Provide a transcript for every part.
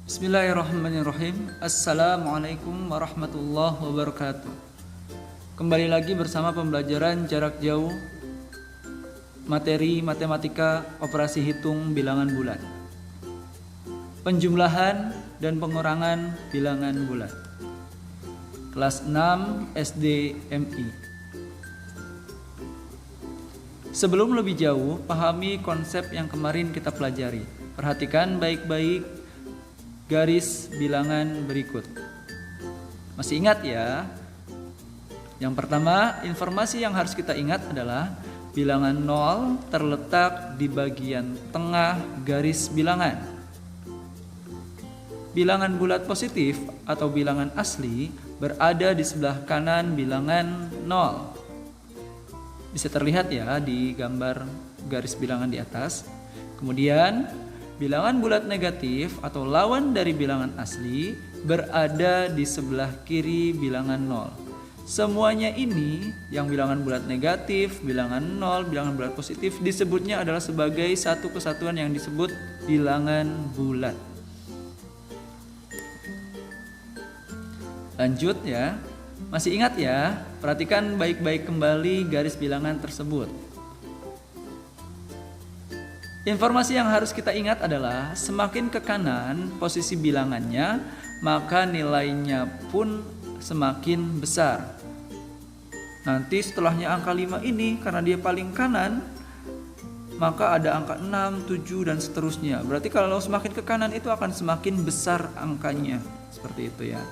Bismillahirrahmanirrahim. Assalamualaikum warahmatullahi wabarakatuh. Kembali lagi bersama pembelajaran jarak jauh materi matematika operasi hitung bilangan bulat, penjumlahan dan pengurangan bilangan bulat, kelas 6 SD MI. Sebelum lebih jauh, pahami konsep yang kemarin kita pelajari. Perhatikan baik-baik garis bilangan berikut. Masih ingat ya? Yang pertama, informasi yang harus kita ingat adalah bilangan 0 terletak di bagian tengah garis bilangan. Bilangan bulat positif atau bilangan asli berada di sebelah kanan bilangan 0. Bisa terlihat ya di gambar garis bilangan di atas. Kemudian bilangan bulat negatif atau lawan dari bilangan asli berada di sebelah kiri bilangan 0. Semuanya ini yang bilangan bulat negatif, bilangan 0, bilangan bulat positif disebutnya adalah sebagai satu kesatuan yang disebut bilangan bulat. Lanjut ya. Masih ingat ya? Perhatikan baik-baik kembali garis bilangan tersebut. Informasi yang harus kita ingat adalah semakin ke kanan posisi bilangannya, maka nilainya pun semakin besar. Nanti setelahnya angka 5 ini karena dia paling kanan, maka ada angka 6, 7 dan seterusnya. Berarti kalau semakin ke kanan itu akan semakin besar angkanya. Seperti itu ya.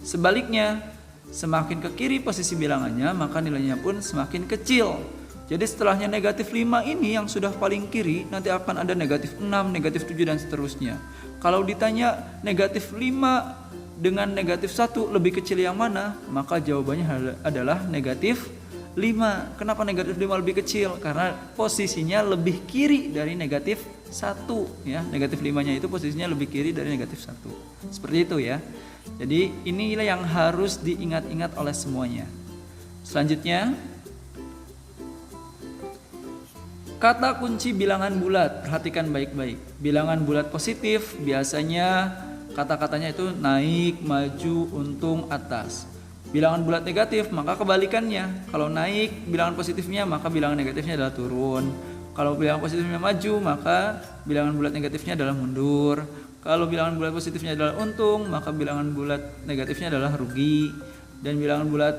Sebaliknya, semakin ke kiri posisi bilangannya, maka nilainya pun semakin kecil. Jadi setelahnya negatif 5 ini yang sudah paling kiri, nanti akan ada negatif 6, negatif 7 dan seterusnya. Kalau ditanya negatif 5 dengan negatif 1 lebih kecil yang mana? Maka jawabannya adalah negatif 5. Kenapa negatif 5 lebih kecil? Karena posisinya lebih kiri dari negatif 1 ya. Negatif 5-nya itu posisinya lebih kiri dari negatif 1. Seperti itu ya. Jadi inilah yang harus diingat-ingat oleh semuanya. Selanjutnya, kata kunci bilangan bulat, perhatikan baik-baik. Bilangan bulat positif biasanya kata-katanya itu naik, maju, untung, atas. Bilangan bulat negatif maka kebalikannya. Kalau naik bilangan positifnya maka bilangan negatifnya adalah turun. Kalau bilangan positifnya maju maka bilangan bulat negatifnya adalah mundur. Kalau bilangan bulat positifnya adalah untung maka bilangan bulat negatifnya adalah rugi. Dan bilangan bulat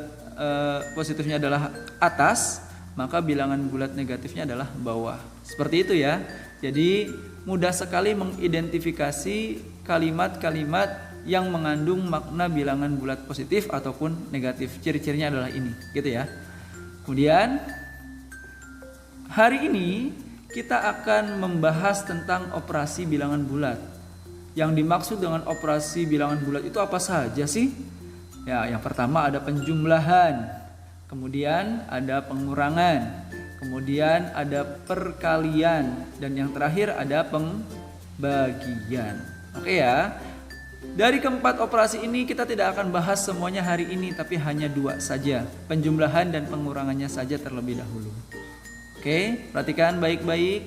positifnya adalah atas, maka bilangan bulat negatifnya adalah bawah. Seperti itu ya. Jadi mudah sekali mengidentifikasi kalimat-kalimat yang mengandung makna bilangan bulat positif ataupun negatif. Ciri-cirinya adalah ini, gitu ya. Kemudian hari ini kita akan membahas tentang operasi bilangan bulat. Yang dimaksud dengan operasi bilangan bulat itu apa saja sih? Ya, yang pertama ada penjumlahan. Kemudian ada pengurangan, kemudian ada perkalian, dan yang terakhir ada pembagian. Oke ya. Dari keempat operasi ini kita tidak akan bahas semuanya hari ini, tapi hanya 2 saja. Penjumlahan dan pengurangannya saja terlebih dahulu. Oke, perhatikan baik-baik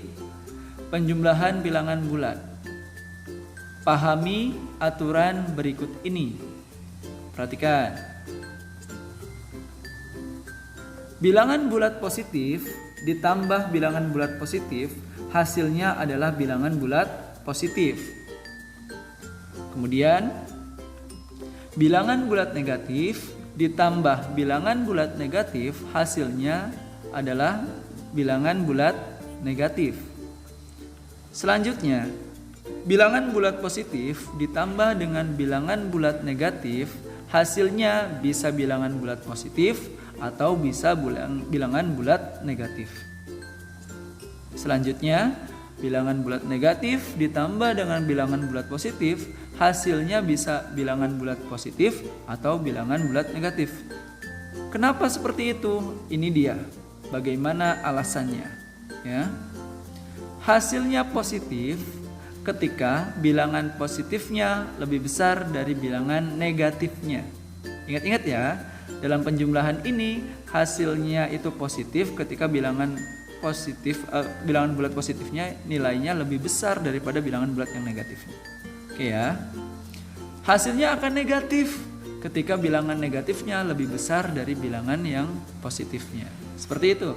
penjumlahan bilangan bulat. Pahami aturan berikut ini. Perhatikan. Bilangan bulat positif ditambah bilangan bulat positif, hasilnya adalah bilangan bulat positif. Kemudian bilangan bulat negatif ditambah bilangan bulat negatif, hasilnya adalah bilangan bulat negatif. Selanjutnya, bilangan bulat positif ditambah dengan bilangan bulat negatif, hasilnya bisa bilangan bulat positif atau bisa bilangan bulat negatif. Selanjutnya, bilangan bulat negatif ditambah dengan bilangan bulat positif, hasilnya bisa bilangan bulat positif atau bilangan bulat negatif. Kenapa seperti itu? Ini dia. Bagaimana alasannya? Ya. Hasilnya positif ketika bilangan positifnya lebih besar dari bilangan negatifnya. Ingat-ingat ya, dalam penjumlahan ini hasilnya itu positif ketika bilangan bilangan bulat positifnya nilainya lebih besar daripada bilangan bulat yang negatifnya. Oke ya. Hasilnya akan negatif ketika bilangan negatifnya lebih besar dari bilangan yang positifnya. Seperti itu.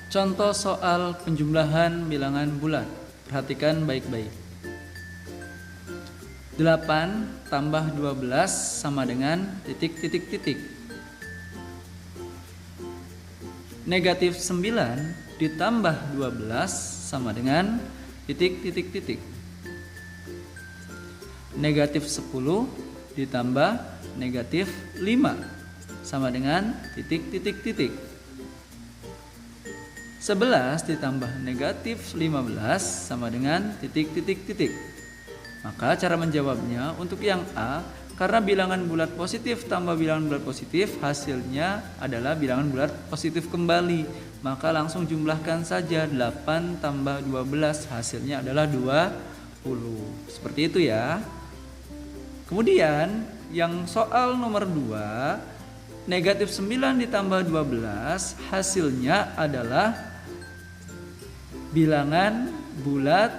Contoh soal penjumlahan bilangan bulat. Perhatikan baik-baik. 8 tambah 12 sama dengan titik titik titik. Negatif 9 ditambah 12 sama dengan titik titik titik. Negatif 10 ditambah negatif 5 sama dengan titik titik titik. 11 ditambah negatif 15 sama dengan titik titik titik. Maka cara menjawabnya untuk yang A, karena bilangan bulat positif tambah bilangan bulat positif hasilnya adalah bilangan bulat positif kembali. Maka langsung jumlahkan saja 8 tambah 12 hasilnya adalah 20. Seperti itu ya. Kemudian yang soal nomor 2, negatif 9 ditambah 12 hasilnya adalah bilangan bulat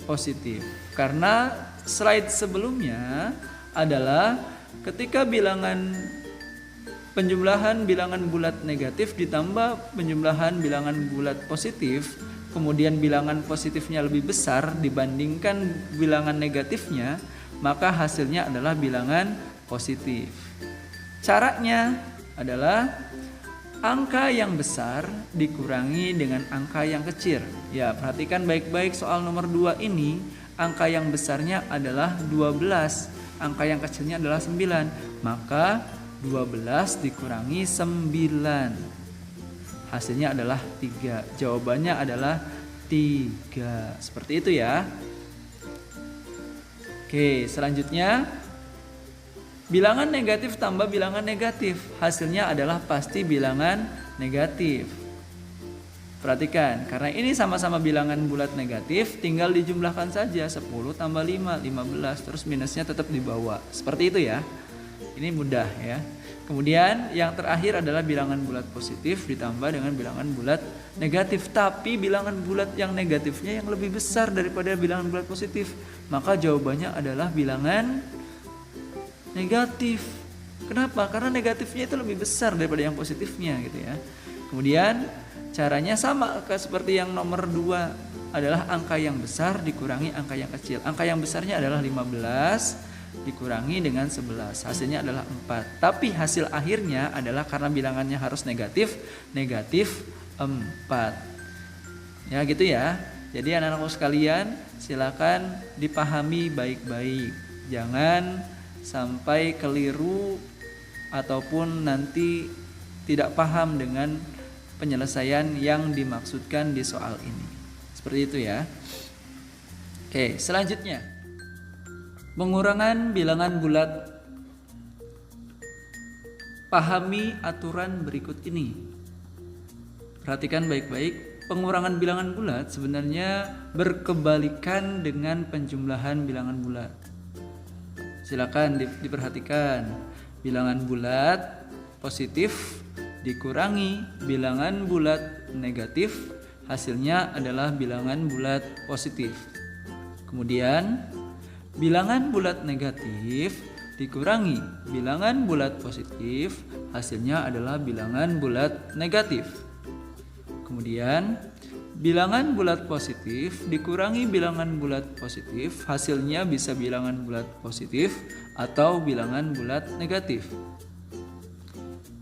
positif. Karena slide sebelumnya adalah ketika penjumlahan bilangan bulat negatif ditambah penjumlahan bilangan bulat positif, kemudian bilangan positifnya lebih besar dibandingkan bilangan negatifnya, maka hasilnya adalah bilangan positif. Caranya adalah angka yang besar dikurangi dengan angka yang kecil. Ya, perhatikan baik-baik soal nomor 2 ini, angka yang besarnya adalah 12, angka yang kecilnya adalah 9. Maka 12 dikurangi 9. Hasilnya adalah 3. Jawabannya adalah 3. Seperti itu ya. Oke, selanjutnya bilangan negatif tambah bilangan negatif, hasilnya adalah pasti bilangan negatif. Perhatikan, karena ini sama-sama bilangan bulat negatif, tinggal dijumlahkan saja 10 tambah 5, 15, terus minusnya tetap di bawah. Seperti itu ya. Ini mudah ya. Kemudian yang terakhir adalah bilangan bulat positif ditambah dengan bilangan bulat negatif. Tapi bilangan bulat yang negatifnya yang lebih besar daripada bilangan bulat positif. Maka jawabannya adalah bilangan negatif. Kenapa? Karena negatifnya itu lebih besar daripada yang positifnya gitu ya. Kemudian caranya sama seperti yang nomor 2. adalah angka yang besar dikurangi angka yang kecil. Angka yang besarnya adalah 15 dikurangi dengan 11. Hasilnya adalah 4. Tapi hasil akhirnya adalah karena bilangannya harus negatif 4. Ya gitu ya. Jadi anak-anakku sekalian, silakan dipahami baik-baik. Jangan sampai keliru ataupun nanti tidak paham dengan penyelesaian yang dimaksudkan di soal ini. Seperti itu ya. Oke, selanjutnya. Pengurangan bilangan bulat. Pahami aturan berikut ini. Perhatikan baik-baik. Pengurangan bilangan bulat sebenarnya berkebalikan dengan penjumlahan bilangan bulat. Silakan diperhatikan. Bilangan bulat positif dikurangi bilangan bulat negatif, hasilnya adalah bilangan bulat positif. Kemudian bilangan bulat negatif dikurangi bilangan bulat positif, hasilnya adalah bilangan bulat negatif. Kemudian bilangan bulat positif dikurangi bilangan bulat positif, hasilnya bisa bilangan bulat positif atau bilangan bulat negatif.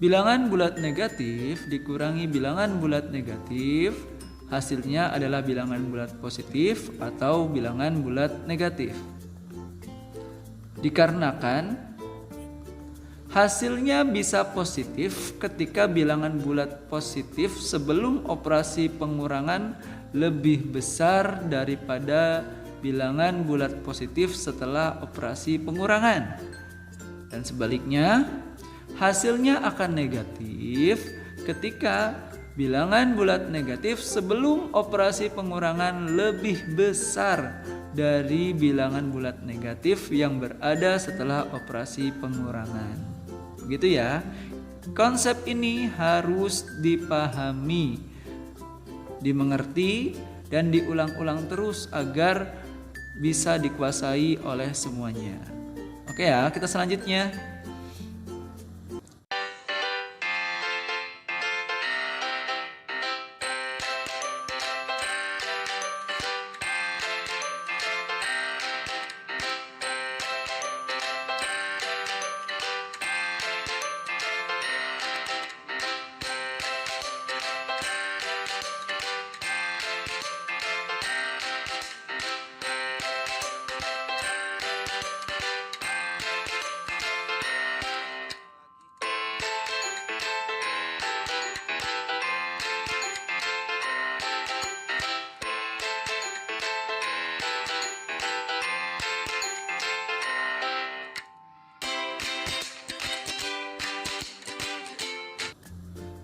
Bilangan bulat negatif dikurangi bilangan bulat negatif, hasilnya adalah bilangan bulat positif atau bilangan bulat negatif. Dikarenakan hasilnya bisa positif ketika bilangan bulat positif sebelum operasi pengurangan lebih besar daripada bilangan bulat positif setelah operasi pengurangan. Dan sebaliknya, hasilnya akan negatif ketika bilangan bulat negatif sebelum operasi pengurangan lebih besar dari bilangan bulat negatif yang berada setelah operasi pengurangan. Begitu ya. Konsep ini harus dipahami, dimengerti, dan diulang-ulang terus agar bisa dikuasai oleh semuanya. Oke ya, kita selanjutnya.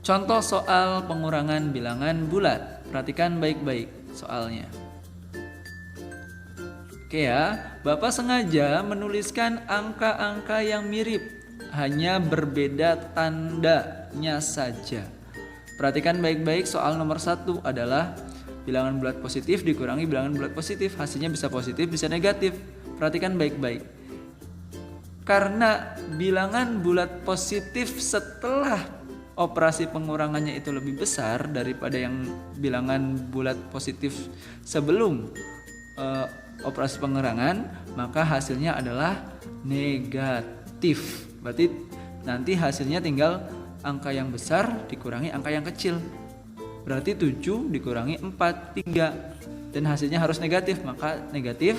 Contoh soal pengurangan bilangan bulat. Perhatikan baik-baik soalnya. Oke ya, Bapak sengaja menuliskan angka-angka yang mirip, hanya berbeda tandanya saja. Perhatikan baik-baik, soal nomor 1 adalah bilangan bulat positif dikurangi bilangan bulat positif, hasilnya bisa positif bisa negatif. Perhatikan baik-baik. Karena bilangan bulat positif setelah operasi pengurangannya itu lebih besar daripada yang bilangan bulat positif sebelum operasi pengurangan, maka hasilnya adalah negatif. Berarti nanti hasilnya tinggal angka yang besar dikurangi angka yang kecil. Berarti 7 dikurangi 4, 3. Dan hasilnya harus negatif, maka negatif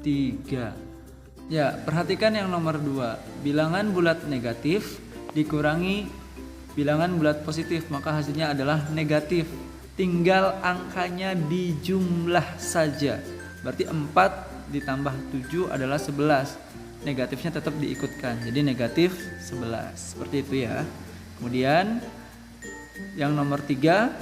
3. Ya, perhatikan yang nomor 2. Bilangan bulat negatif dikurangi bilangan bulat positif, maka hasilnya adalah negatif. Tinggal angkanya dijumlah saja. Berarti 4 ditambah 7 adalah 11. Negatifnya tetap diikutkan, jadi negatif 11. Seperti itu ya. Kemudian yang nomor 3,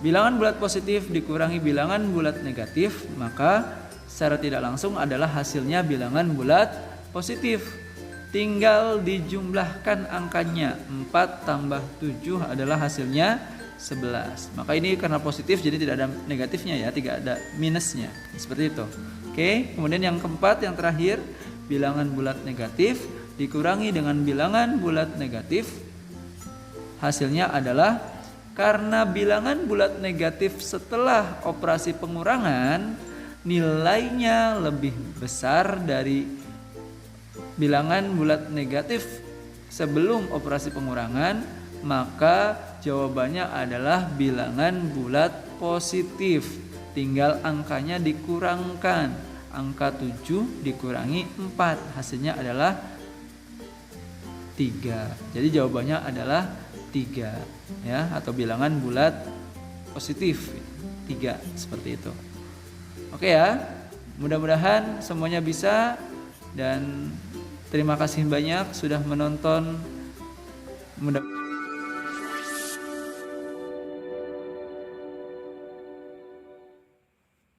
bilangan bulat positif dikurangi bilangan bulat negatif, maka secara tidak langsung adalah hasilnya bilangan bulat positif. Tinggal dijumlahkan angkanya. 4 tambah 7 adalah hasilnya 11. Maka ini karena positif jadi tidak ada negatifnya ya, tidak ada minusnya. Seperti itu. Oke, kemudian yang keempat, yang terakhir, bilangan bulat negatif dikurangi dengan bilangan bulat negatif, hasilnya adalah Karena bilangan bulat negatif setelah operasi pengurangan nilainya lebih besar dari bilangan bulat negatif sebelum operasi pengurangan, maka jawabannya adalah bilangan bulat positif. Tinggal angkanya dikurangkan. Angka 7 dikurangi 4, hasilnya adalah 3. Jadi jawabannya adalah 3 ya, atau bilangan bulat positif 3, seperti itu. Oke ya. Mudah-mudahan semuanya bisa, dan terima kasih banyak sudah menonton.